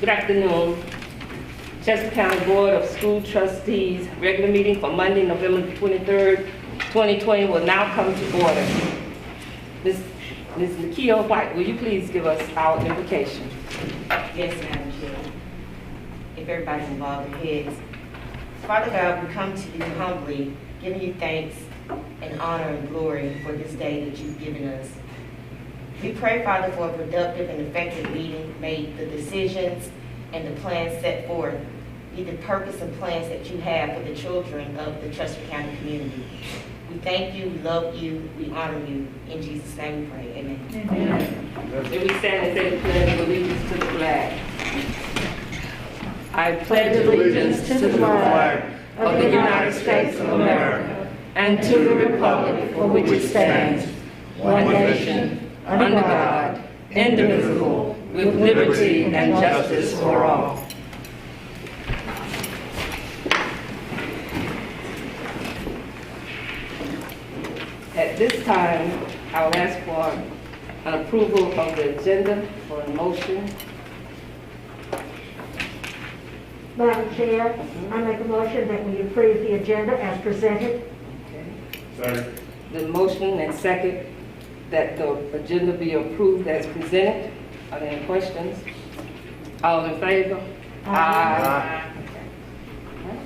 Good afternoon. Chester County Board of School Trustees regular meeting for Monday, November 23rd, 2020 will now come to order. Ms. Nakia White, will you please give us our invocation? Yes, Madam Chair. If everybody's involved in heads. Father God, we come to you humbly, giving you thanks and honor and glory for this day that you've given us. We pray, Father, for a productive and effective meeting. May the decisions and the plans set forth be the purpose and plans that you have for the children of the Chester County community. We thank you, we love you, we honor you. In Jesus' name we pray, amen. Amen. Then we stand and say the pledge of allegiance to the flag. I pledge allegiance to the flag of the United States of America and to the republic for which it stands, one nation, under God, indivisible, with liberty and justice for all. At this time, I will ask for an approval of the agenda for a motion. Madam Chair, I make a motion that we approve the agenda as presented. Okay. Second. The motion and second that the agenda be approved as presented. Are there any questions? All in favor? Aye. Okay.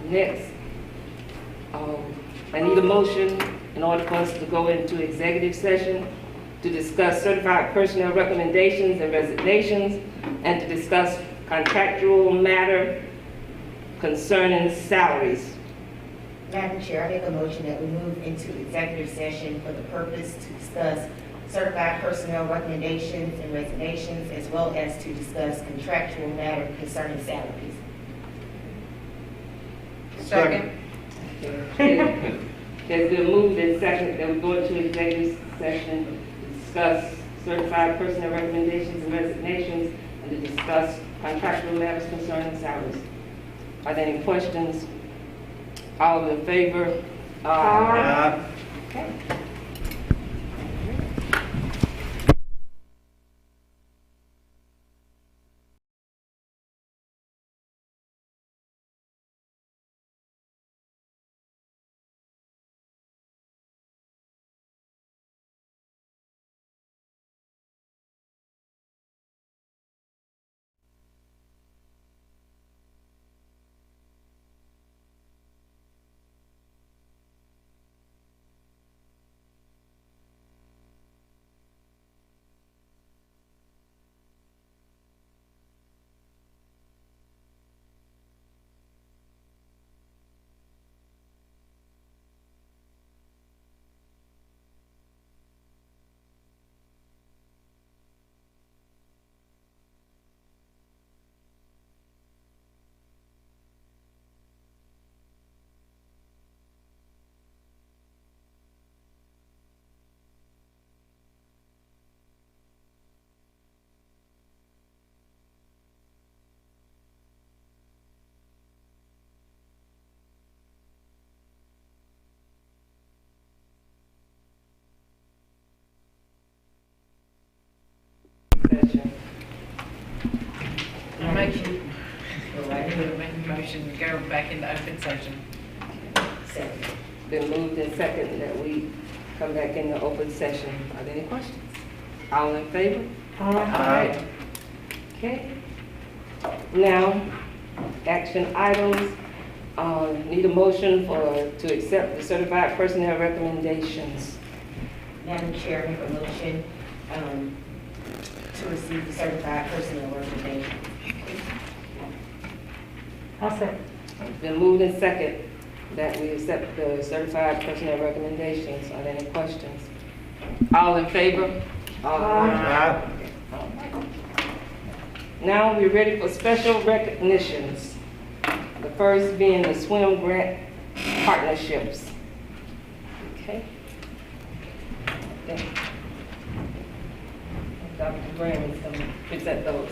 Next, I need a motion in order for us to go into executive session to discuss certified personnel recommendations and resignations and to discuss contractual matter concerning salaries. Madam Chair, I make a motion that we move into executive session for the purpose to discuss certified personnel recommendations and resignations, as well as to discuss contractual matter concerning salaries. Second. Okay. It's been moved and seconded that we go into executive session to discuss certified personnel recommendations and resignations and to discuss contractual matters concerning salaries. Are there any questions? All in favor? Aye. Okay. Session. I make a motion to go back into open session. Second. Been moved and seconded that we come back into open session. Are there any questions? All in favor? Aye. Okay. Now, action items. Need a motion to accept the certified personnel recommendations. Madam Chair, I make a motion to receive the certified personnel recommendation. I'll second. It's been moved and seconded that we accept the certified personnel recommendations. Are there any questions? All in favor? Aye. Now we're ready for special recognitions. The first being the swim grant partnerships. Okay. Dr. Graham is going to present those.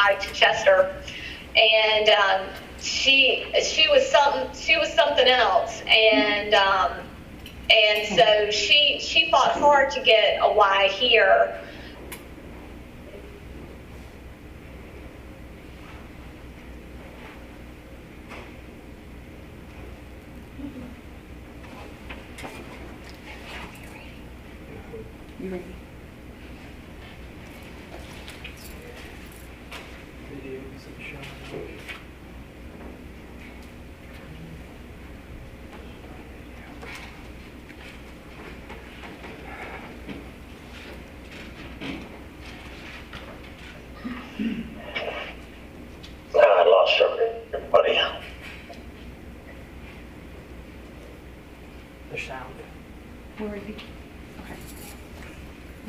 hi to Chester, and she was something else, and so she fought hard to get a Y here. You ready? I lost everybody. The sound. Where is he?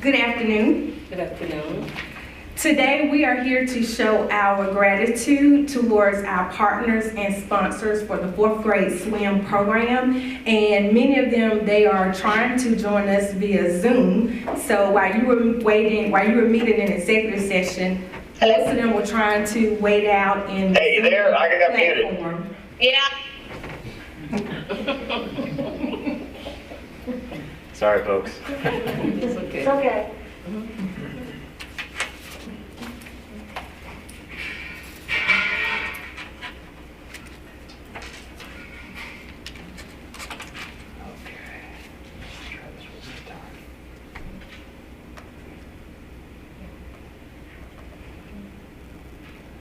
Good afternoon. Good afternoon. Today we are here to show our gratitude towards our partners and sponsors for the 4th grade swim program, and many of them, they are trying to join us via Zoom. So while you were meeting in executive session, most of them were trying to wait out in Hey, you there? I got muted. platform. Yeah. Sorry, folks. It's okay. It's okay.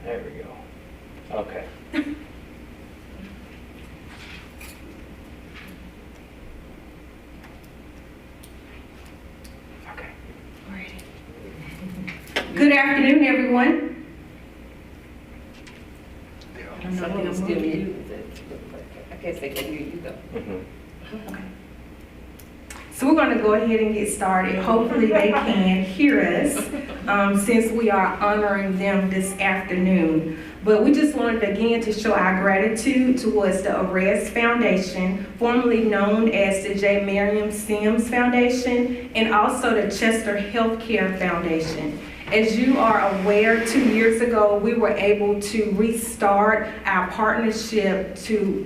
There we go. Okay. Okay. Good afternoon, everyone. Something is still muted. I guess they can hear you though. So we're going to go ahead and get started. Hopefully they can hear us since we are honoring them this afternoon. But we just wanted again to show our gratitude towards the Arrest Foundation, formerly known as the J. Miriam Sims Foundation, and also the Chester Healthcare Foundation. As you are aware, 2 years ago, we were able to restart our partnership to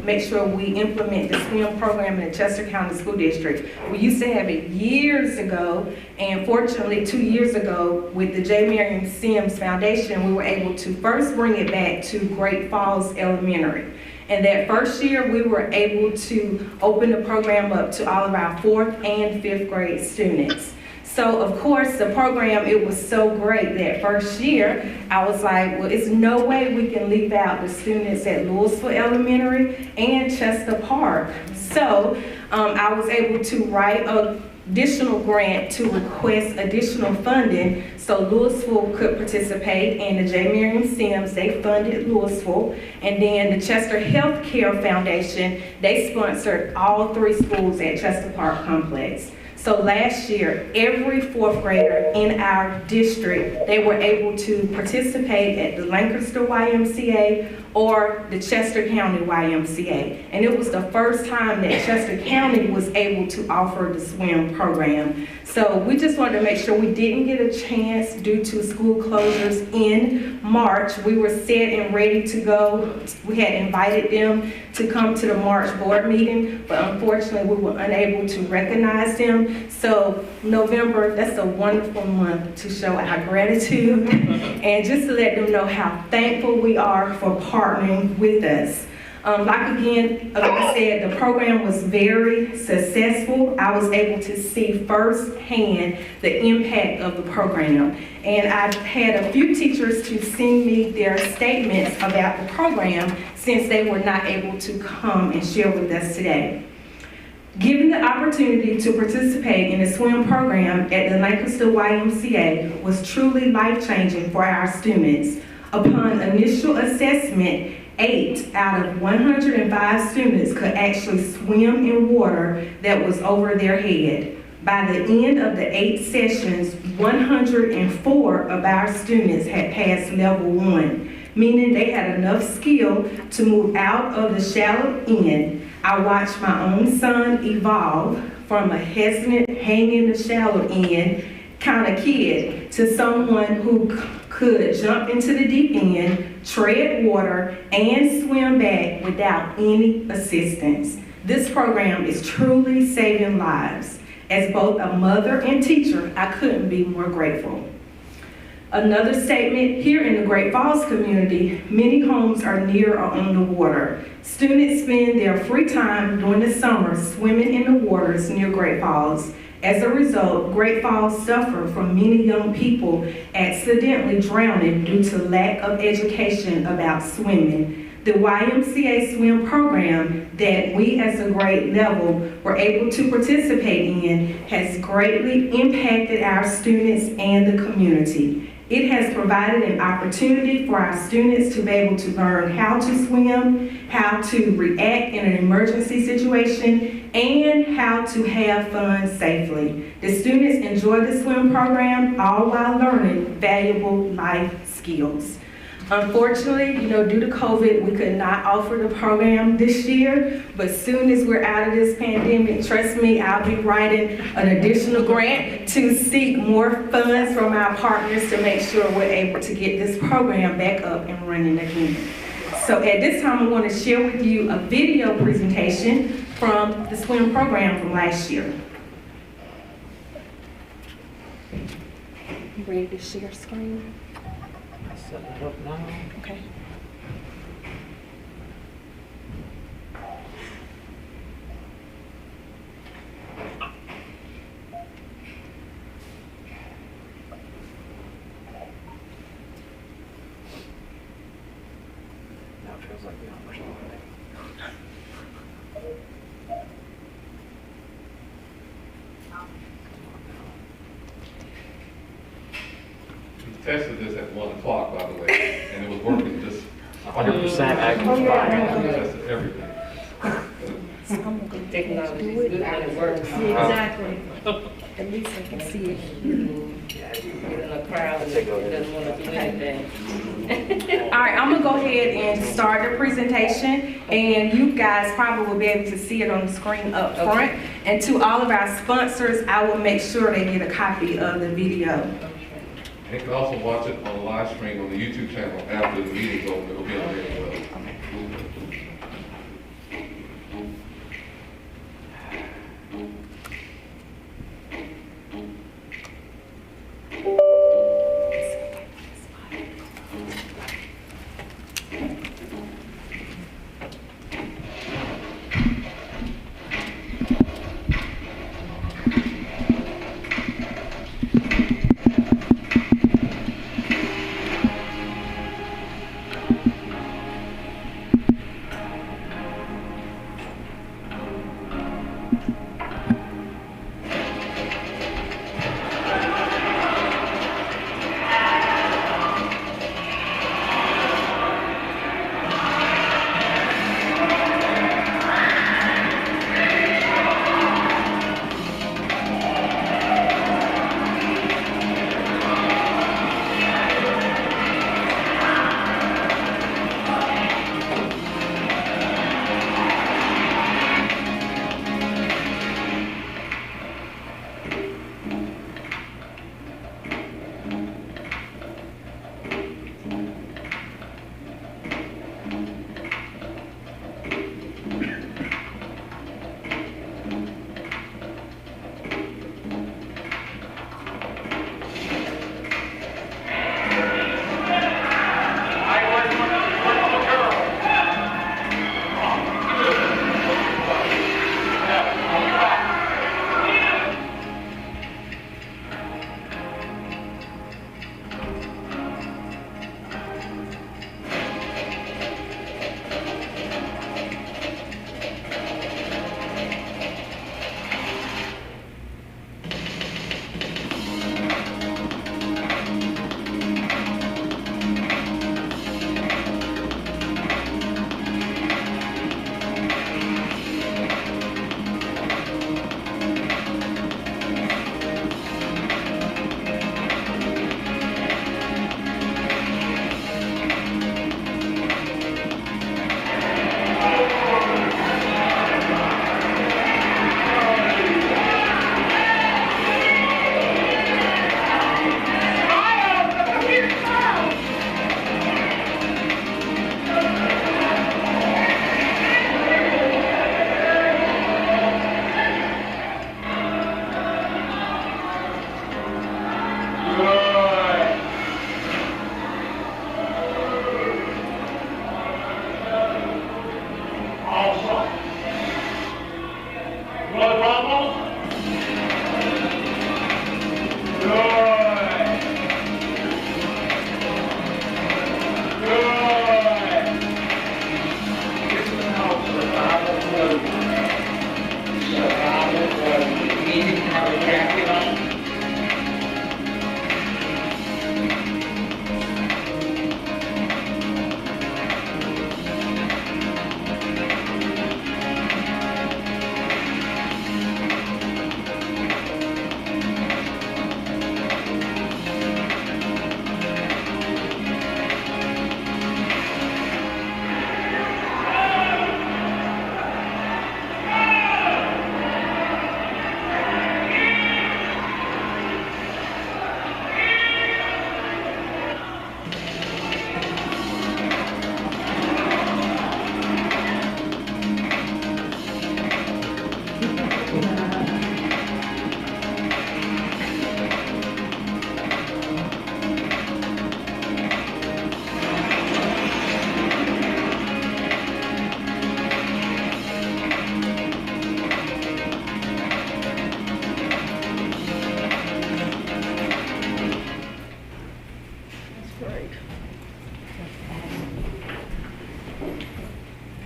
make sure we implement the swim program in the Chester County School District. We used to have it years ago, and fortunately 2 years ago, with the J. Miriam Sims Foundation, we were able to first bring it back to Great Falls Elementary. And that first year, we were able to open the program up to all of our 4th and 5th grade students. So of course, the program, it was so great that first year, I was like, well, it's no way we can leave out the students at Louisville Elementary and Chester Park. So I was able to write an additional grant to request additional funding so Louisville could participate, and the J. Miriam Sims, they funded Louisville. And then the Chester Healthcare Foundation, they sponsored all 3 schools at Chester Park Complex. So last year, every 4th grader in our district, they were able to participate at the Lancaster YMCA or the Chester County YMCA. And it was the first time that Chester County was able to offer the swim program. So we just wanted to make sure we didn't get a chance due to school closures in March. We were set and ready to go. We had invited them to come to the March board meeting, but unfortunately we were unable to recognize them. So November, that's a wonderful month to show our gratitude and just to let them know how thankful we are for partnering with us. Like I said, the program was very successful. I was able to see firsthand the impact of the program. And I've had a few teachers to send me their statements about the program since they were not able to come and share with us today. Given the opportunity to participate in the swim program at the Lancaster YMCA was truly life-changing for our students. Upon initial assessment, 8 out of 105 students could actually swim in water that was over their head. By the end of the 8 sessions, 104 of our students had passed level 1, meaning they had enough skill to move out of the shallow end. I watched my own son evolve from a hesitant, hang in the shallow end kind of kid to someone who could jump into the deep end, tread water, and swim back without any assistance. This program is truly saving lives. As both a mother and teacher, I couldn't be more grateful. Another statement, here in the Great Falls community, many homes are near or on the water. Students spend their free time during the summer swimming in the waters near Great Falls. As a result, Great Falls suffer from many young people accidentally drowning due to lack of education about swimming. The YMCA swim program that we as a grade level were able to participate in has greatly impacted our students and the community. It has provided an opportunity for our students to be able to learn how to swim, how to react in an emergency situation, and how to have fun safely. The students enjoy the swim program, all while learning valuable life skills. Unfortunately, due to COVID, we could not offer the program this year, but as soon as we're out of this pandemic, trust me, I'll be writing an additional grant to seek more funds from our partners to make sure we're able to get this program back up and running again. So at this time, I want to share with you a video presentation from the swim program from last year. Ready to share screen? Set it up now. Okay. Now it feels like the opportunity. We tested this at 1 o'clock, by the way, and it was working just 100% active Oh, yeah. fire. We tested everything. Technology is good when it works. Exactly. At least I can see it. Get in a crowd and doesn't want to do anything. All right, I'm gonna go ahead and start the presentation, and you guys probably will be able to see it on the screen up front. And to all of our sponsors, I will make sure they get a copy of the video. And you can also watch it on live stream on the YouTube channel after the meeting's over. It'll be on there as well.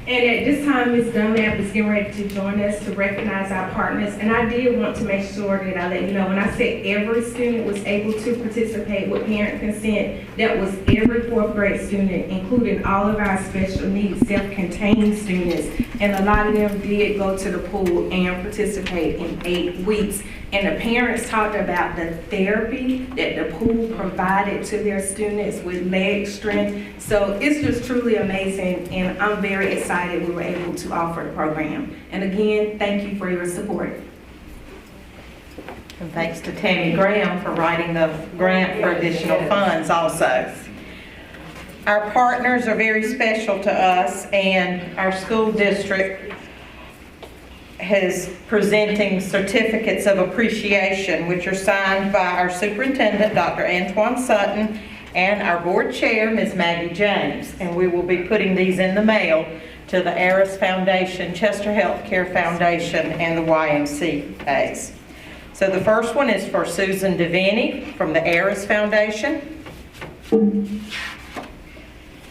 And at this time, Ms. Dunlap is getting ready to join us to recognize our partners. And I did want to make sure that I let you know, when I said every student was able to participate with parent consent, that was every fourth grade student, including all of our special needs self-contained students. And a lot of them did go to the pool and participate in 8 weeks. And the parents talked about the therapy that the pool provided to their students with leg strength. So it's just truly amazing, and I'm very excited we were able to offer the program. And again, thank you for your support. And thanks to Tammy Graham for writing the grant for additional funds also. Our partners are very special to us, and our school district is presenting certificates of appreciation, which are signed by our superintendent, Dr. Antoine Sutton, and our board chair, Ms. Maggie James. And we will be putting these in the mail to the Aris Foundation, Chester Healthcare Foundation, and the YMCA's. So the first one is for Susan Devaney from the Aris Foundation.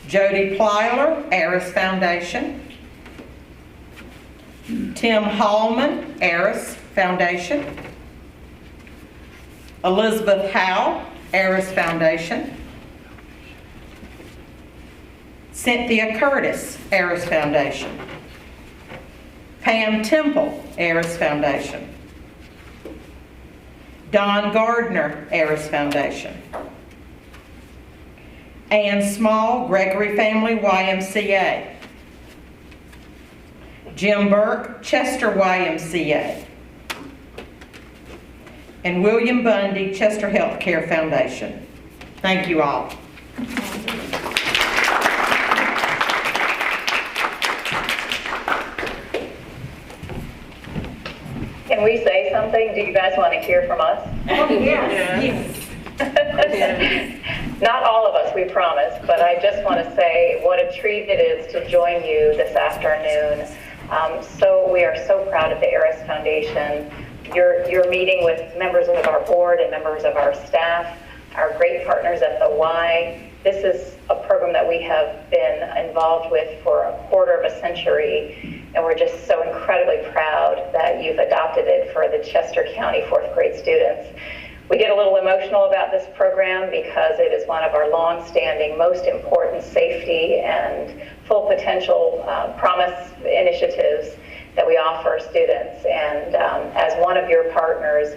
Jody Plyler, Aris Foundation. Tim Hallman, Aris Foundation. Elizabeth Howe, Aris Foundation. Cynthia Curtis, Aris Foundation. Pam Temple, Aris Foundation. Don Gardner, Aris Foundation. Ann Small, Gregory Family YMCA. Jim Burke, Chester YMCA. And William Bundy, Chester Healthcare Foundation. Thank you all. Can we say something? Do you guys want to hear from us? Oh, yes. Not all of us, we promise, but I just want to say what a treat it is to join you this afternoon. So we are so proud of the Aris Foundation. You're meeting with members of our board and members of our staff, our great partners at the Y. This is a program that we have been involved with for a quarter of a century, and we're just so incredibly proud that you've adopted it for the Chester County fourth grade students. We get a little emotional about this program because it is one of our long-standing, most important safety and full potential promise initiatives that we offer students. And as one of your partners,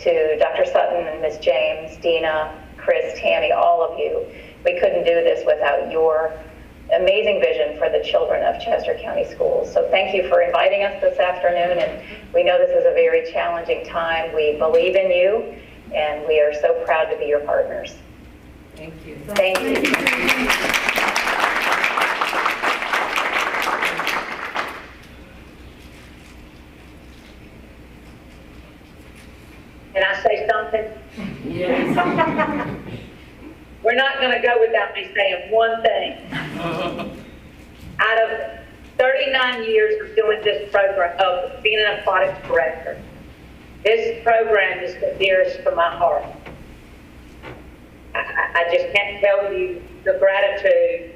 to Dr. Sutton and Ms. James, Dina, Chris, Tammy, all of you, we couldn't do this without your amazing vision for the children of Chester County Schools. So thank you for inviting us this afternoon, and we know this is a very challenging time. We believe in you, and we are so proud to be your partners. Thank you. Thank you. Can I say something? Yes. We're not going to go without me saying one thing. Out of 39 years of doing this program, of being an aquatics director, this program is the dearest to my heart. I just can't tell you the gratitude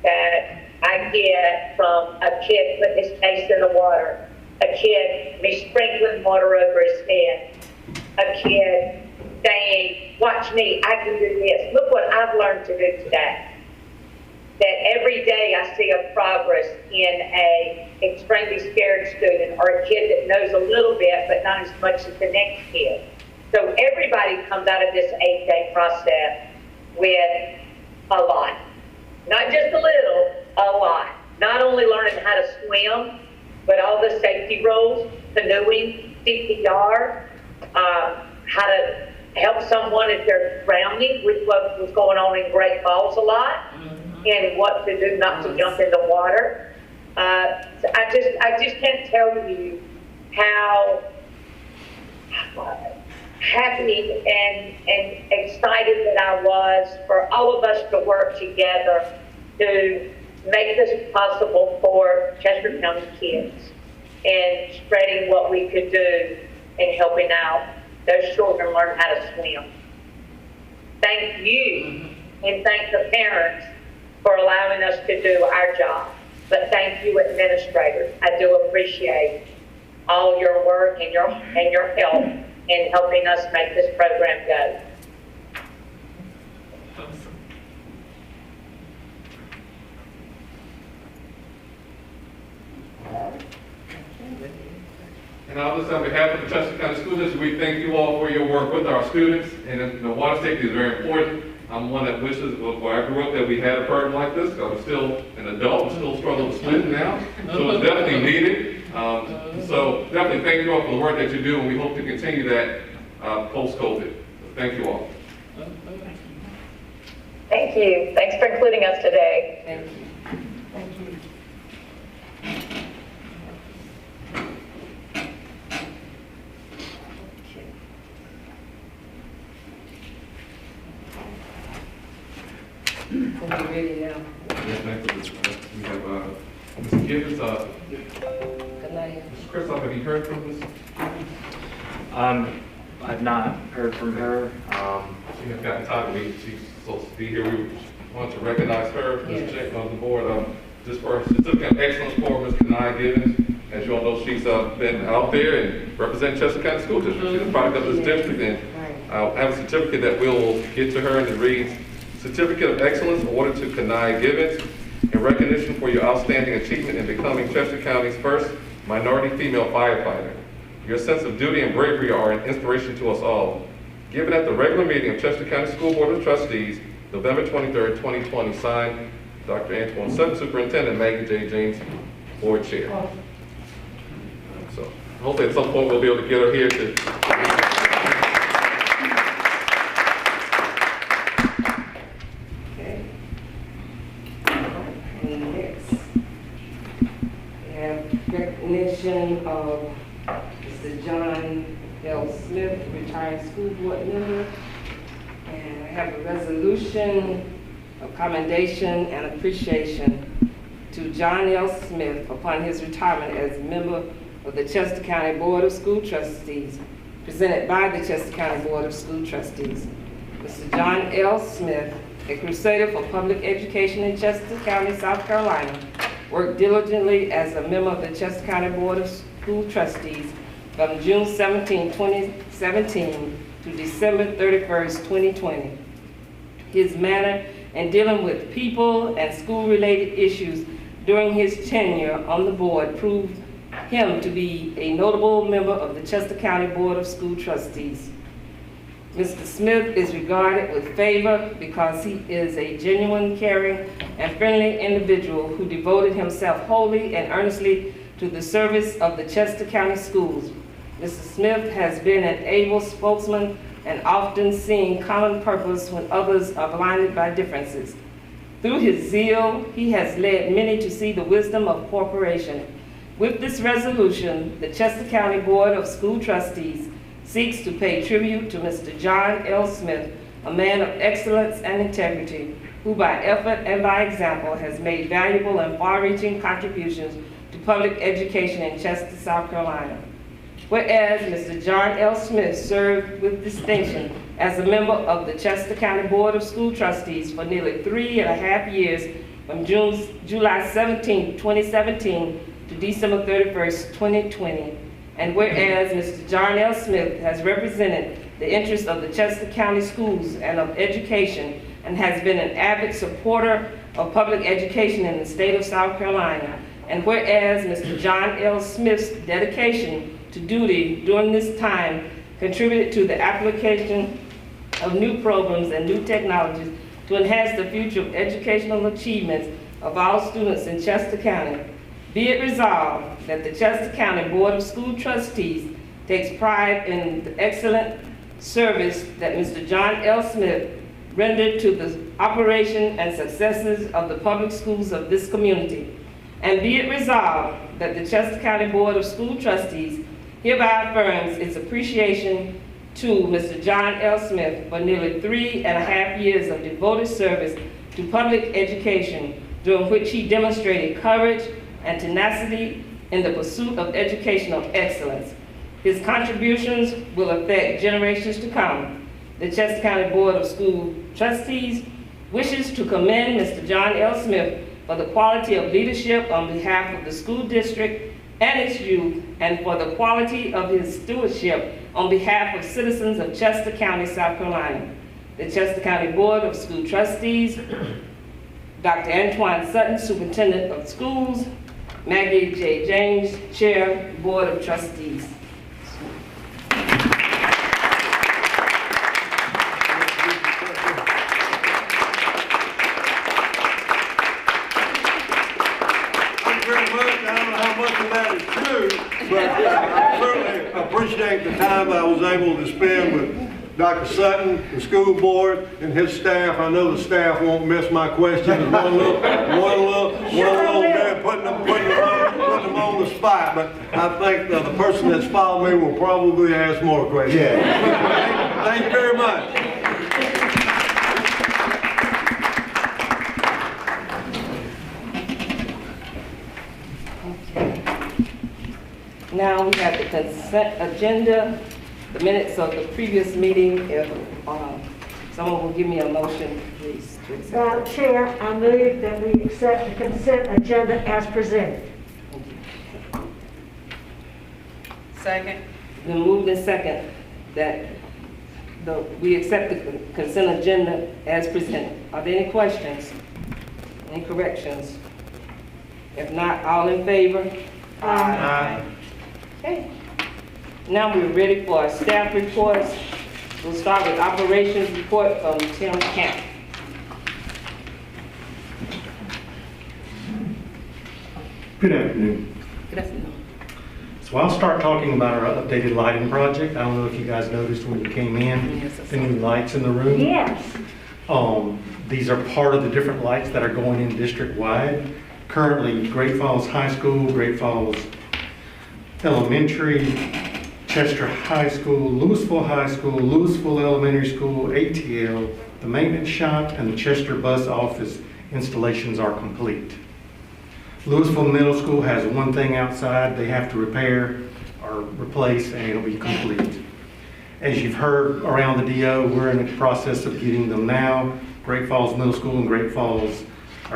that I get from a kid putting his face in the water, a kid me sprinkling water over his head, a kid saying, watch me, I can do this. Look what I've learned to do today. That every day I see a progress in a extremely scared student or a kid that knows a little bit but not as much as the next kid. So everybody comes out of this 8-day process with a lot. Not just a little, a lot. Not only learning how to swim, but all the safety rules, canoeing, CPR, how to help someone if they're drowning, which was going on in Great Falls a lot, and what to do not to jump in the water. I just can't tell you how happy and excited that I was for all of us to work together to make this possible for Chester County kids and spreading what we could do and helping out those children learn how to swim. Thank you, and thank the parents for allowing us to do our job. but thank you administrators. I do appreciate all your work and your help in helping us make this program go. And I'll just on behalf of the Chester County School District, we thank you all for your work with our students. And the water safety is very important. I'm one that wishes, where I grew up, that we had a program like this. I'm still an adult, I'm still struggling to swim now. So it's definitely needed. So definitely thank you all for the work that you do, and we hope to continue that post-COVID. So thank you all. Thank you. Thanks for including us today. Thank you. Thank you. Are we ready now? Yes, ma'am. We have Ms. Gibbons, Good night. Mr. Kristoff, have you heard from Ms.? I've not heard from her. She has gotten time to meet. She's supposed to be here. We want to recognize her, Ms. Jack, on the board. Just for her certificate of excellence for Ms. Kanai Gibbons. As you all know, she's been out there and representing Chester County School District. She's a product of this district, and I'll have a certificate that we'll get to her, and it reads, Certificate of Excellence awarded to Kanai Gibbons in recognition for your outstanding achievement in becoming Chester County's first minority female firefighter. Your sense of duty and bravery are an inspiration to us all. Given at the regular meeting of Chester County School Board of Trustees, November 23rd, 2020, signed Dr. Antoine Sutton, Superintendent, Maggie J. James, Board Chair. So hopefully at some point we'll be able to get her here to recognition of Mr. John L. Smith, retired school board member. And I have a resolution of commendation and appreciation to John L. Smith upon his retirement as a member of the Chester County Board of School Trustees, presented by the Chester County Board of School Trustees. Mr. John L. Smith, a crusader for public education in Chester County, South Carolina, worked diligently as a member of the Chester County Board of School Trustees from June 17, 2017 to December 31st, 2020. His manner in dealing with people and school-related issues during his tenure on the board proved him to be a notable member of the Chester County Board of School Trustees. Mr. Smith is regarded with favor because he is a genuine, caring, and friendly individual who devoted himself wholly and earnestly to the service of the Chester County schools. Mr. Smith has been an able spokesman and often seeing common purpose when others are blinded by differences. Through his zeal, he has led many to see the wisdom of cooperation. With this resolution, the Chester County Board of School Trustees seeks to pay tribute to Mr. John L. Smith, a man of excellence and integrity, who by effort and by example has made valuable and far-reaching contributions to public education in Chester, South Carolina. Whereas Mr. John L. Smith served with distinction as a member of the Chester County Board of School Trustees for nearly 3.5 years, from July 17, 2017 to December 31st, 2020. And whereas Mr. John L. Smith has represented the interests of the Chester County schools and of education and has been an avid supporter of public education in the state of South Carolina. And whereas Mr. John L. Smith's dedication to duty during this time contributed to the application of new programs and new technologies to enhance the future of educational achievements of all students in Chester County. Be it resolved that the Chester County Board of School Trustees takes pride in the excellent service that Mr. John L. Smith rendered to the operation and successes of the public schools of this community. And be it resolved that the Chester County Board of School Trustees hereby affirms its appreciation to Mr. John L. Smith for nearly 3.5 years of devoted service to public education, during which he demonstrated courage and tenacity in the pursuit of educational excellence. His contributions will affect generations to come. The Chester County Board of School Trustees wishes to commend Mr. John L. Smith for the quality of leadership on behalf of the school district and its youth, and for the quality of his stewardship on behalf of citizens of Chester County, South Carolina. The Chester County Board of School Trustees, Dr. Antoine Sutton, Superintendent of Schools, Maggie J. James, Chair, Board of Trustees. But I certainly appreciate the time I was able to spend with Dr. Sutton, the school board, and his staff. I know the staff won't miss my questions. One little bit putting them on the spot. But I think the person that's followed me will probably ask more questions. Yeah. Thank you very much. Now we have the consent agenda, the minutes of the previous meeting. If someone will give me a motion, please, to accept. Madam Chair, I move that we accept the consent agenda as presented. Second. Been moved and second that we accept the consent agenda as presented. Are there any questions? Any corrections? If not, all in favor? Aye. Okay. Now we're ready for our staff reports. We'll start with operations report from Tim Camp. Good afternoon. Good afternoon. So I'll start talking about our updated lighting project. I don't know if you guys noticed when you came in, the new lights in the room. Yes. These are part of the different lights that are going in district-wide. Currently, Great Falls High School, Great Falls Elementary, Chester High School, Louisville High School, Louisville Elementary School, ATL, the maintenance shop, and the Chester bus office installations are complete. Louisville Middle School has one thing outside they have to repair or replace, and it'll be complete. As you've heard around the DO, we're in the process of getting them now. Great Falls Middle School and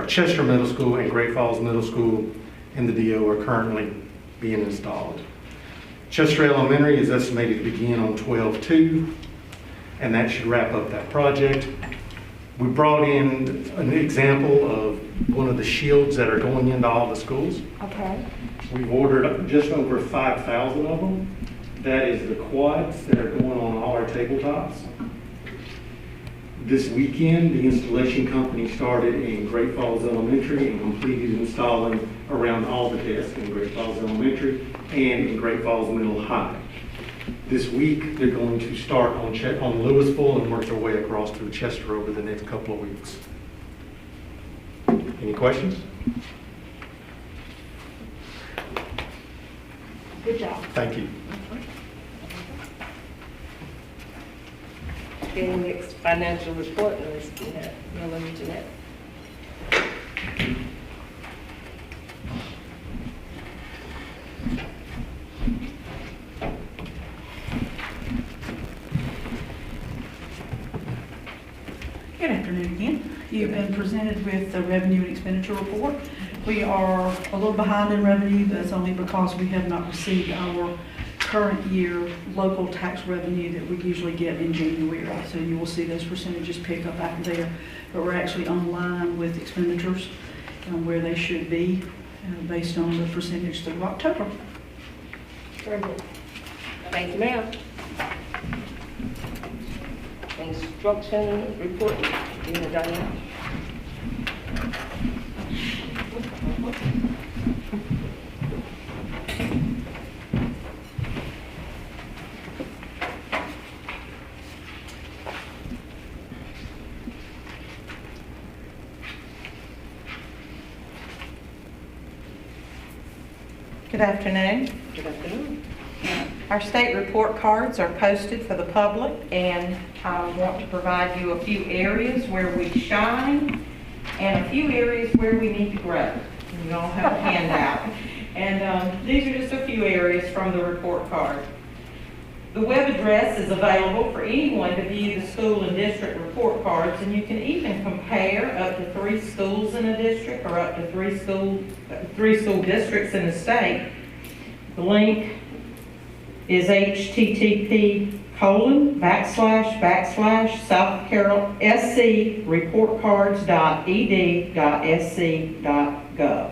Chester Middle School and Great Falls Middle School in the DO are currently being installed. Chester Elementary is estimated to begin on 12/2, and that should wrap up that project. We brought in an example of one of the shields that are going into all the schools. Okay. We've ordered just over 5,000 of them. That is the quads that are going on all our tabletops. This weekend, the installation company started in Great Falls Elementary and completed installing around all the desks in Great Falls Elementary and in Great Falls Middle High. This week, they're going to start on Louisville and work their way across through Chester over the next couple of weeks. Any questions? Good job. Thank you. Okay, next financial report, Ms. Jeanette. Good afternoon again. You've been presented with the revenue and expenditure report. We are a little behind in revenue, but that's only because we have not received our current year local tax revenue that we usually get in January. So you will see those percentages pick up out there, but we're actually on line with expenditures where they should be based on the percentage through October. Very good. Thank you, ma'am. Instruction report, Diana. Good afternoon. Good afternoon. Our state report cards are posted for the public, and I want to provide you a few areas where we shine and a few areas where we need to grow. You all have a handout. And these are just a few areas from the report card. The web address is available for anyone to view the school and district report cards, and you can even compare up to 3 schools in a district or up to 3 school districts in the state. The link is http://screportcards.ed.sc.gov.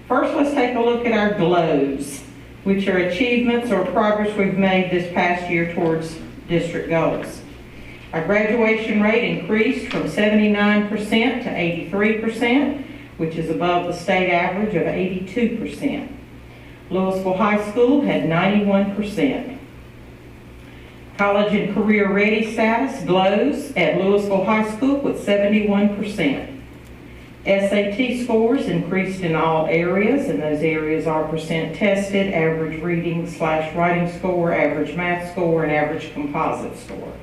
First, let's take a look at our GLOWs, which are achievements or progress we've made this past year towards district goals. Our graduation rate increased from 79% to 83%, which is above the state average of 82%. Louisville High School had 91%. College and career ready status glows at Louisville High School with 71%. SAT scores increased in all areas, and those areas are percent tested, average reading/writing score, average math score, and average composite score.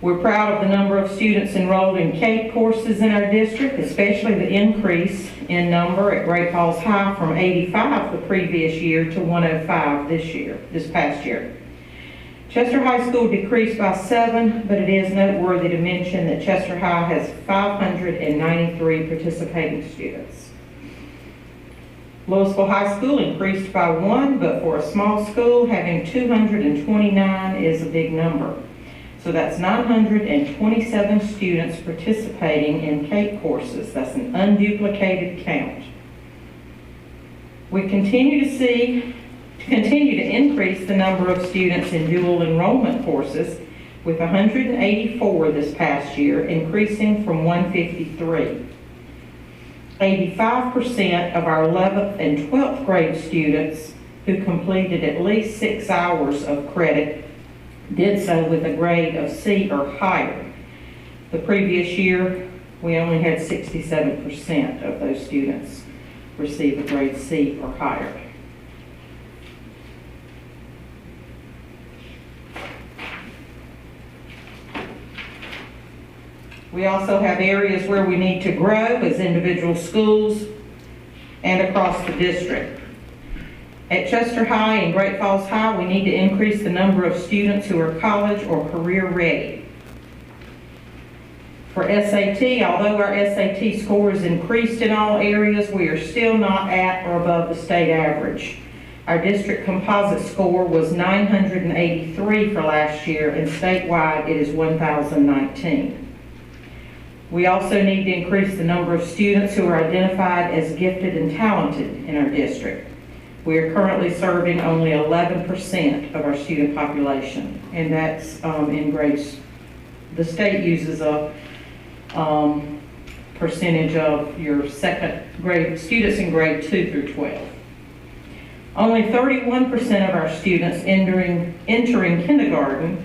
We're proud of the number of students enrolled in CAPE courses in our district, especially the increase in number at Great Falls High from 85 the previous year to 105 this past year. Chester High School decreased by 7, but it is noteworthy to mention that Chester High has 593 participating students. Louisville High School increased by 1, but for a small school, having 229 is a big number. So that's 927 students participating in CAPE courses. That's an unduplicated count. We continue to increase the number of students in dual enrollment courses, with 184 this past year, increasing from 153. 85% of our 11th and 12th grade students who completed at least 6 hours of credit did so with a grade of C or higher. The previous year, we only had 67% of those students receive a grade C or higher. We also have areas where we need to grow as individual schools and across the district. At Chester High and Great Falls High, we need to increase the number of students who are college or career ready. For SAT, although our SAT scores increased in all areas, we are still not at or above the state average. Our district composite score was 983 for last year, and statewide it is 1,019. We also need to increase the number of students who are identified as gifted and talented in our district. We are currently serving only 11% of our student population, and that's in grades. The state uses a percentage of your second grade students in grade 2 through 12. Only 31% of our students entering kindergarten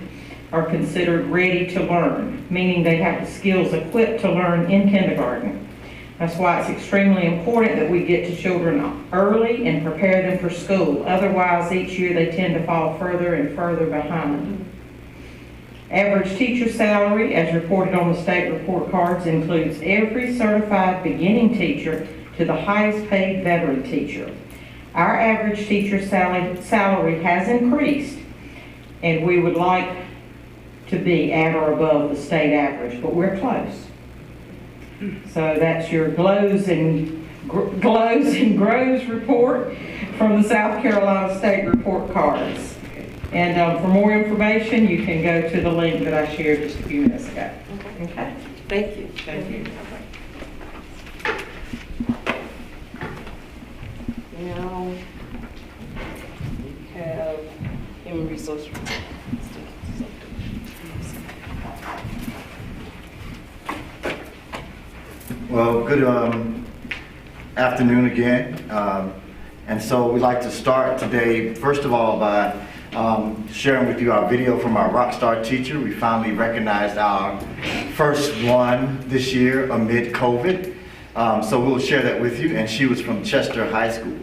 are considered ready to learn, meaning they have the skills equipped to learn in kindergarten. That's why it's extremely important that we get to children early and prepare them for school. Otherwise, each year they tend to fall further and further behind. Average teacher salary, as reported on the state report cards, includes every certified beginning teacher to the highest paid veteran teacher. Our average teacher salary has increased, and we would like to be at or above the state average, but we're close. So that's your glows and grows report from the South Carolina State Report cards. And for more information, you can go to the link that I shared just a few minutes ago. Okay? Thank you. Thank you. Now, we have human resource. Well, good afternoon again. And so we'd like to start today, first of all, by sharing with you our video from our Rockstar teacher. We finally recognized our first one this year amid COVID. So we'll share that with you, and she was from Chester High School.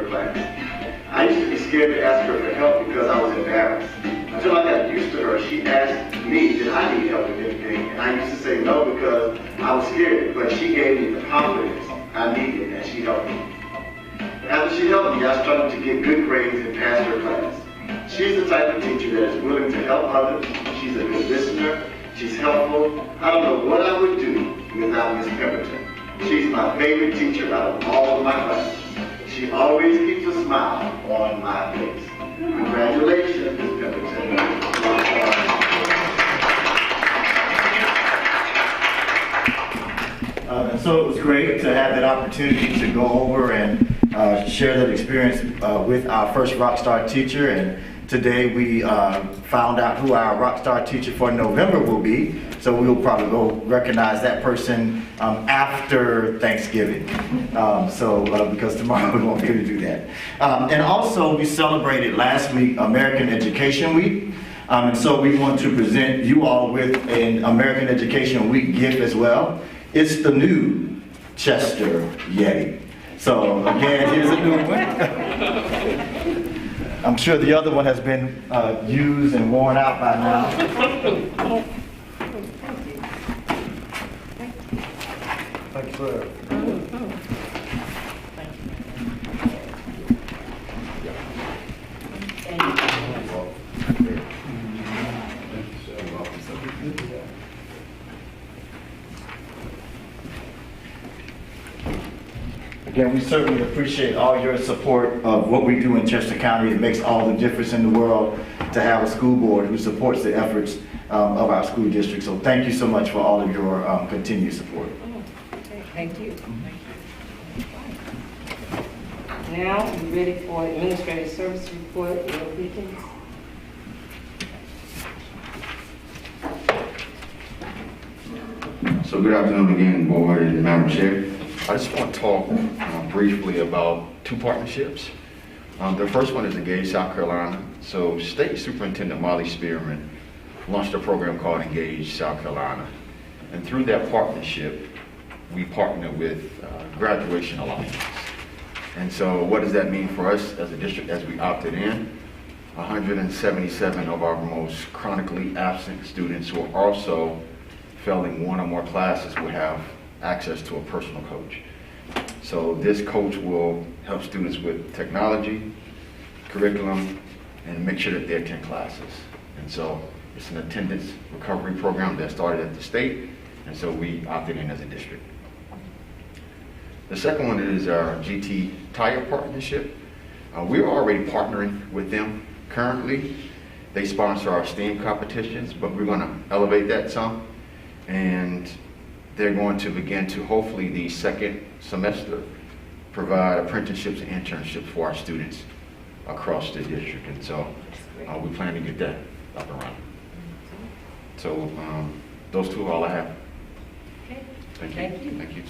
class. I used to be scared to ask her for help because I was embarrassed. Until I got used to her, she asked me, did I need help with anything? And I used to say no because I was scared, but she gave me the confidence I needed and she helped me. After she helped me, I started to get good grades and pass her class. She's the type of teacher that is willing to help others. She's a good listener. She's helpful. I don't know what I would do without Miss Pemberton. She's my favorite teacher out of all of my classes. She always keeps a smile on my face. Congratulations, Miss Pemberton. And so it was great to have that opportunity to go over and share that experience with our first Rockstar teacher. And today we found out who our Rockstar teacher for November will be. So we'll probably go recognize that person after Thanksgiving. Because tomorrow we won't be able to do that. And also we celebrated last week American Education Week. And so we want to present you all with an American Education Week gift as well. It's the new Chester Yeti. So again, here's a new one. I'm sure the other one has been used and worn out by now. Thank you, sir. Again, we certainly appreciate all your support of what we do in Chester County. It makes all the difference in the world to have a school board who supports the efforts of our school district. So thank you so much for all of your continued support. Thank you. Now, we're ready for Administrative Service Report. Will Beacons. So good afternoon again, Board and Madam Chair. I just want to talk briefly about two partnerships. The first one is Engage South Carolina. So State Superintendent Molly Spearman launched a program called Engage South Carolina. And through that partnership, we partner with Graduation Alliance. And so what does that mean for us as a district as we opted in? 177 of our most chronically absent students who are also failing one or more classes will have access to a personal coach. So this coach will help students with technology, curriculum, and make sure that they attend classes. And so it's an attendance recovery program that started at the state, and so we opted in as a district. The second one is our GT Tire partnership. We're already partnering with them currently. They sponsor our STEAM competitions, but we're going to elevate that some. And they're going to begin to, hopefully the second semester, provide apprenticeships and internships for our students across the district. And so we plan to get that up and running. So those two are all I have. Okay. Thank you. Thank you.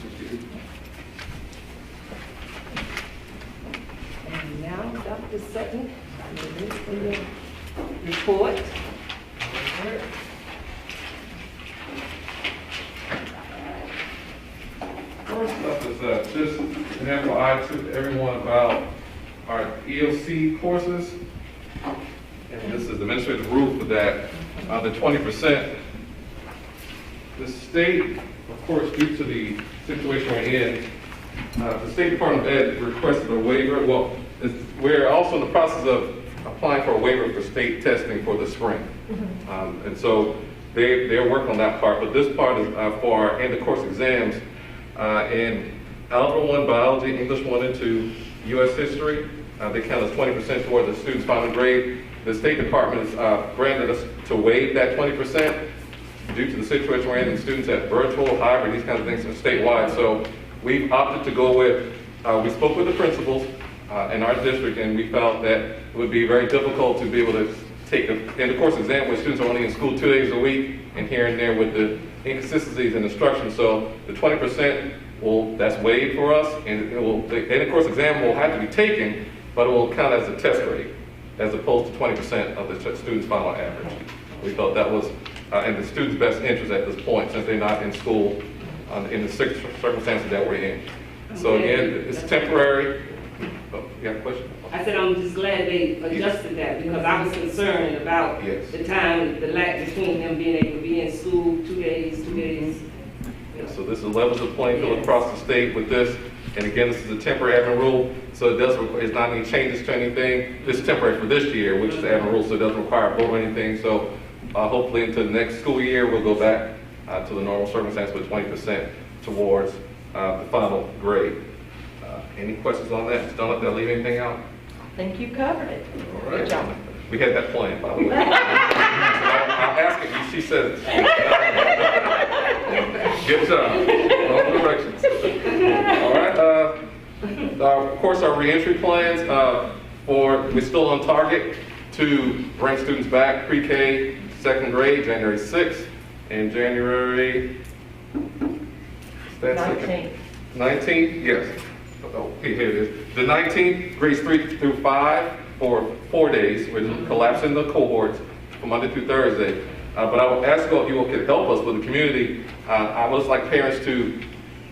And now, Dr. Sutton, you're for your report. First up is just an FYI to everyone about our EOC courses. And this is the administrative rule for that. The 20%. The state, of course, due to the situation we're in, the State Department of Ed requested a waiver. Well, we're also in the process of applying for a waiver for state testing for the spring. And so they're working on that part. But this part is for our end of course exams. In Algebra 1, Biology, English 1 and 2, U.S. History, they count as 20% toward the student's final grade. The State Department has granted us to waive that 20% due to the situation we're in, and students at virtual, hybrid, these kinds of things are statewide. So we've opted to go with, we spoke with the principals in our district, and we felt that it would be very difficult to be able to take an end of course exam where students are only in school 2 days a week, and here and there with the inconsistencies in instruction. So the 20% that's waived for us, and the end of course exam will have to be taken, but it will count as a test grade, as opposed to 20% of the student's final average. We felt that was in the student's best interest at this point, since they're not in school in the circumstances that we're in. So again, it's temporary. You have a question? I said I'm just glad they adjusted that because I was concerned about Yes. the time, the lag between them being able to be in school 2 days, 2 days. So this is levels of playing field across the state with this. And again, this is a temporary admin rule, so it doesn't require, it's not any changes to anything. This is temporary for this year, which is the admin rule, so it doesn't require a vote or anything. So hopefully into the next school year, we'll go back to the normal circumstance with 20% towards the final grade. Any questions on that? Don't let that leave anything out? I think you covered it. All right. Good job. We had that planned, by the way. I'll ask it, she said it. Good job. Wrong directions. All right. Of course, our reentry plans we're still on target to bring students back pre-K, second grade, January 6th, and January 19th, yes. Oh, here it is. The 19th, grades 3 through 5 for 4 days. We're collapsing the cohorts from Monday through Thursday. But I would ask if you all could help us with the community. I would like parents to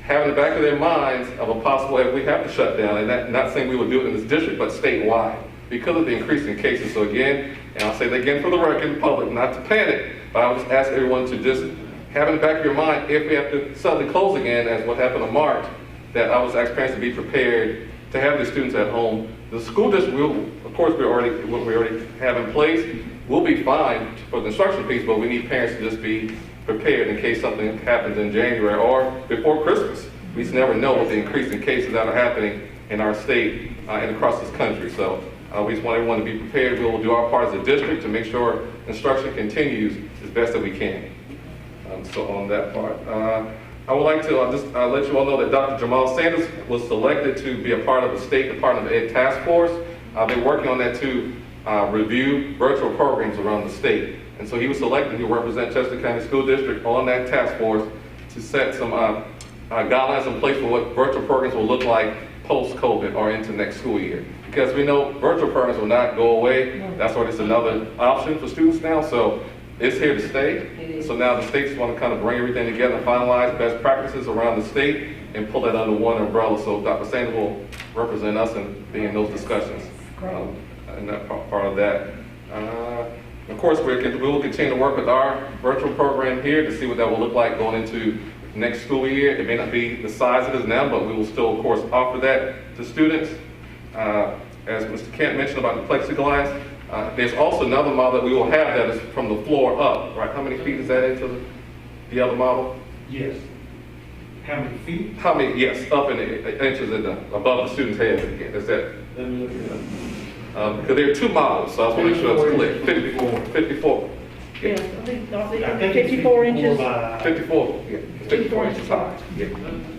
have in the back of their minds of a possible if we have to shut down, and not saying we would do it in this district, but statewide, because of the increase in cases. So again, and I'll say that again for the record, public, not to panic, but I would just ask everyone to just have in the back of your mind, if we have to suddenly close again, as what happened in March, that I would ask parents to be prepared to have their students at home. The school district will, of course, what we already have in place, will be fine for the instruction piece, but we need parents to just be prepared in case something happens in January or before Christmas. We just never know what the increase in cases that are happening in our state and across this country. So we just want everyone to be prepared. We will do our part as a district to make sure instruction continues as best that we can. So on that part. I would like to just let you all know that Dr. Jamal Sanders was selected to be a part of the State Department of Ed Task Force. They're working on that to review virtual programs around the state. And so he was selected to represent Chester County School District on that task force to set some guidelines in place for what virtual programs will look like post-COVID or into next school year. Because we know virtual programs will not go away. That's why it's another option for students now. So it's here to stay. So now the states want to kind of bring everything together and finalize best practices around the state and pull that under one umbrella. So Dr. Sanders will represent us and be in those discussions. And that part of that. Of course, we will continue to work with our virtual program here to see what that will look like going into next school year. It may not be the size it is now, but we will still, of course, offer that to students. As Mr. Kent mentioned about the plexiglass, there's also another model that we will have that is from the floor up, right? How many feet is that into the other model? Yes. How many feet? How many, yes, up in the inches above the student's head again. Is that? Let me look it up. Because there are two models, so I just want to make sure it's clear. 54. Yeah, I think 54 inches. 54, yeah, 54 inches high. Yeah.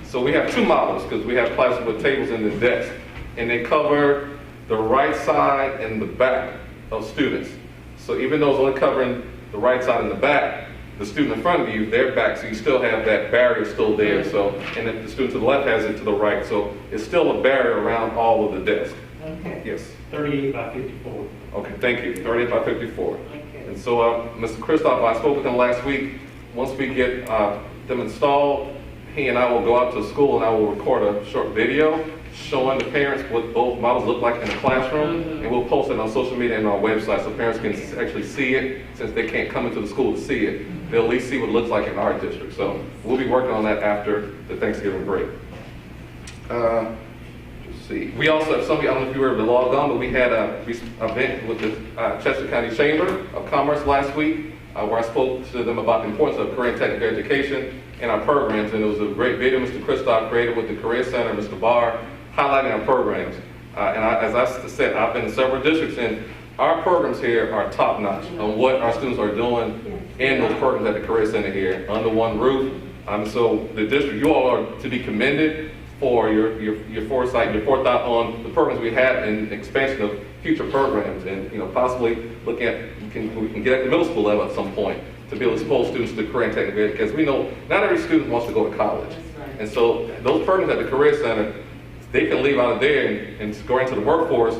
So we have two models because we have classes with tables in the desk, and they cover the right side and the back of students. So even though it's only covering the right side and the back, the student in front of you, their back, so you still have that barrier still there. So, and then the student to the left has it to the right. So it's still a barrier around all of the desks. Okay. Yes. 38 by 54. Okay, thank you. 38 by 54. Okay. And so, Mr. Christoph, I spoke with him last week. Once we get them installed, he and I will go out to school and I will record a short video showing the parents what both models look like in the classroom, and we'll post it on social media and our website so parents can actually see it. Since they can't come into the school to see it, they'll at least see what it looks like in our district. So we'll be working on that after the Thanksgiving break. We also, some of you, I don't know if you were able to log on, but we had an event with the Chester County Chamber of Commerce last week where I spoke to them about the importance of career and technical education in our programs, and it was a great video Mr. Christoph created with the Career Center, Mr. Barr, highlighting our programs. As I said, I've been in several districts, and our programs here are top-notch on what our students are doing in those programs at the Career Center here under one roof. So the district, you all are to be commended for your foresight, your forethought on the programs we have and expansion of future programs, and possibly look at we can get at the middle school level at some point to be able to expose students to career and technical education, because we know not every student wants to go to college, and so those programs at the Career Center, they can leave out of there and go into the workforce,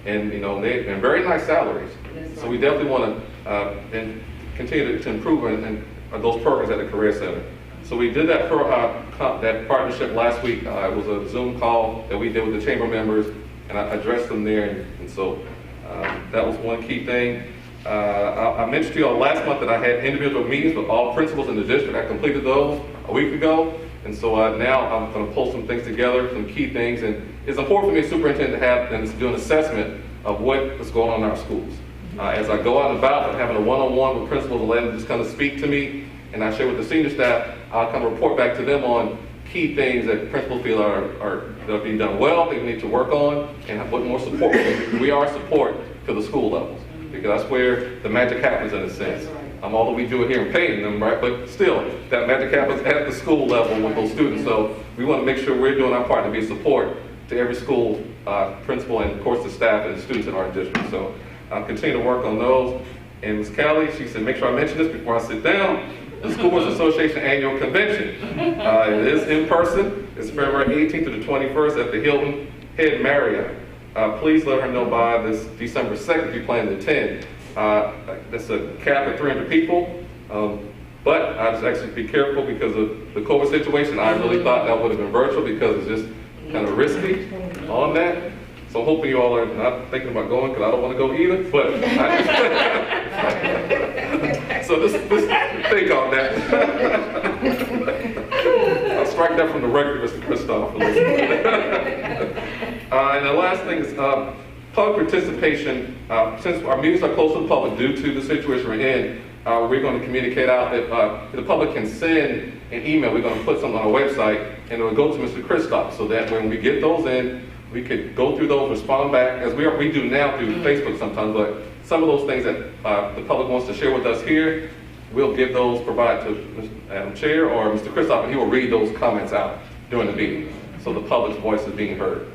and and very nice salaries. So we definitely want to continue to improve in those programs at the Career Center. So we did that partnership last week. It was a Zoom call that we did with the chamber members, and I addressed them there, and so that was one key thing. I mentioned to you all last month that I had individual meetings with all principals in the district. I completed those a week ago, and so now I'm going to pull some things together, some key things, and it's important for me as superintendent to have and to do an assessment of what is going on in our schools. As I go out and about, I'm having a one-on-one with principals and letting them just kind of speak to me, and I share with the senior staff. I'll kind of report back to them on key things that principals feel are being done well, they need to work on, and what more support. We are support to the school levels, because that's where the magic happens in a sense. Although we do it here in Payton, right? But still, that magic happens at the school level with those students. So we want to make sure we're doing our part to be support to every school principal and, of course, the staff and the students in our district. So I'll continue to work on those. And Ms. Callie, she said, make sure I mention this before I sit down. The School Boards Association Annual Convention. It is in person. It's February 18th to the 21st at the Hilton Head Marriott. Please let her know by this December 2nd if you plan to attend. That's a cap of 300 people. But I just actually be careful because of the COVID situation. I really thought that would have been virtual because it's just kind of risky on that. So I'm hoping you all are not thinking about going because I don't want to go either. But so just think on that. I'll strike that from the record, Mr. Christoph. And the last thing is public participation. Since our meetings are closed to the public due to the situation we're in, we're going to communicate out that the public can send an email. We're going to put something on our website, and it will go to Mr. Christoph, so that when we get those in, we could go through those, respond back, as we do now through Facebook sometimes, but some of those things that the public wants to share with us here, we'll give those, provide to Madam Chair or Mr. Christoph, and he will read those comments out during the meeting, so the public's voice is being heard.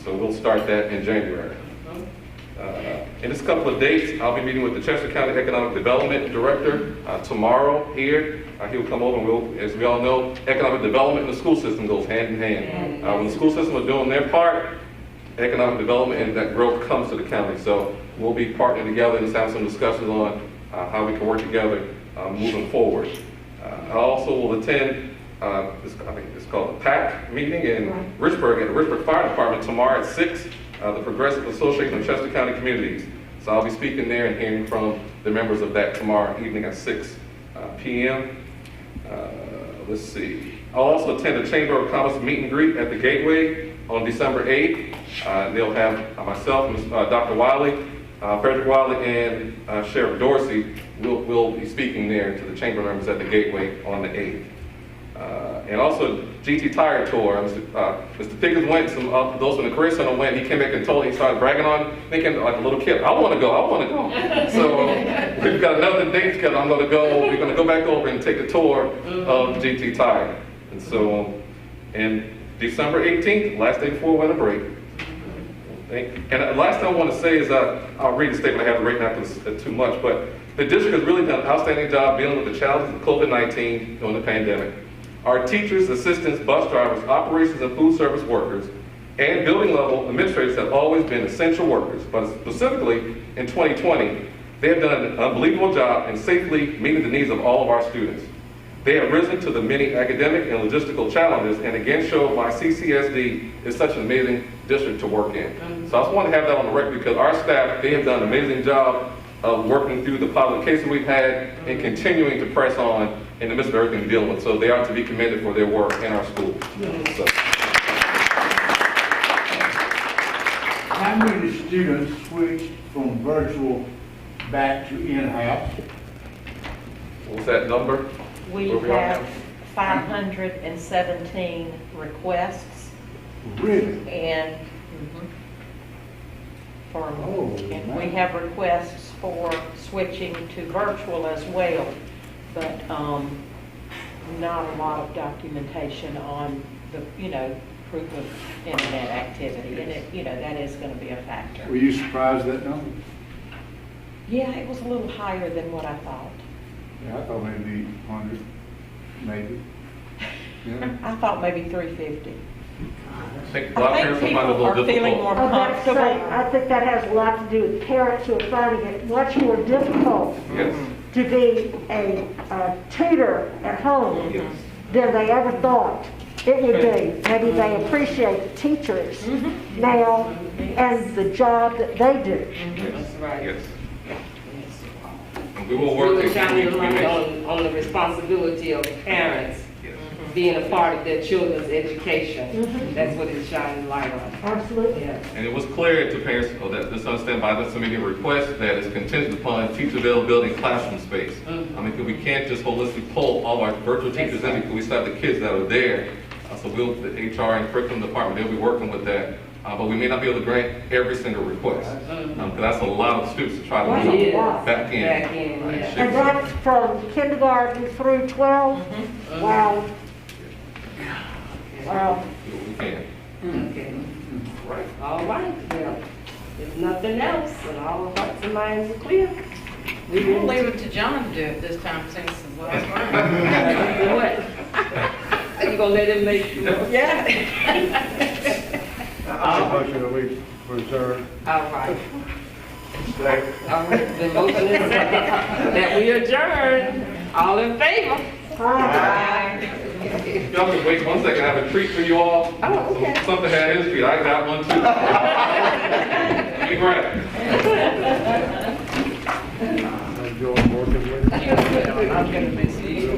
So we'll start that in January. In this couple of dates, I'll be meeting with the Chester County Economic Development Director tomorrow here. He'll come over and we'll, as we all know, economic development and the school system goes hand in hand. When the school system is doing their part, economic development and that growth comes to the county. So we'll be partnering together and just have some discussions on how we can work together moving forward. I also will attend, I think it's called a PAC meeting in Richburg at the Richburg Fire Department tomorrow at 6. The Progressive Association of Chester County Communities. So I'll be speaking there and hearing from the members of that tomorrow evening at 6 p.m. Let's see. I'll also attend the Chamber of Commerce meet and greet at the Gateway on December 8th. They'll have myself, Dr. Wiley, Frederick Wiley, and Sheriff Dorsey will be speaking there to the Chamber members at the Gateway on the 8th. And also GT Tire Tour. Mr. Pickens went, some those from the Career Center went, he came back and told, he started bragging on, thinking like a little kid, I want to go. So we've got another date because we're going to go back over and take a tour of GT Tire. And so, and December 18th, last day before winter break. And the last thing I want to say is, I'll read the statement I have right now because it's too much, but the district has really done an outstanding job dealing with the challenges of COVID-19 during the pandemic. Our teachers, assistants, bus drivers, operations and food service workers, and building level administrators have always been essential workers, but specifically in 2020, they have done an unbelievable job in safely meeting the needs of all of our students. They have risen to the many academic and logistical challenges and again show why CCSD is such an amazing district to work in. So I just want to have that on the record because our staff, they have done an amazing job of working through the positive cases we've had and continuing to press on in the midst of everything we're dealing with. So they are to be commended for their work in our schools. So. How many students switched from virtual back to in-house? What was that number? We have 517 requests. Really? And and we have requests for switching to virtual as well, but not a lot of documentation on the, proof of internet activity, and it, that is going to be a factor. Were you surprised at that number? Yeah, it was a little higher than what I thought. Yeah, I thought maybe 100, maybe. Yeah. I thought maybe 350. I think people are feeling more comfortable. I think that has a lot to do with parents who are finding it much more difficult to be a tutor at home than they ever thought. It would be. Maybe they appreciate the teachers now and the job that they do. That's right. Yes. And we will work. Really shining the light on the responsibility of parents being a part of their children's education. That's what it's shining light on. Absolutely. Yeah. And it was clear to parents that this understand by this submitting request that it's contingent upon teacher availability and classroom space. I mean, we can't just holistically pull all our virtual teachers in because we still have the kids that are there. So the HR and curriculum department, they'll be working with that. But we may not be able to grant every single request. Because that's a lot of students to try to It is. back in. Back in, Right, yeah. And that's from kindergarten through 12? Wow. Wow. We can. Okay. All right, well, if nothing else, and all hearts and minds are clear, we We'll will leave it to John to do it this time since it's the last What? You gonna let him make the motion? Yeah. I'll motion that we reserve. All right. All right, the motion is second, that we adjourn. All in favor? Aye. Y'all can wait 1 second, I have a treat for you all. Oh, okay. Something had his feet, I got one too. Let me grab it. I enjoy working with you. I'm gonna miss you.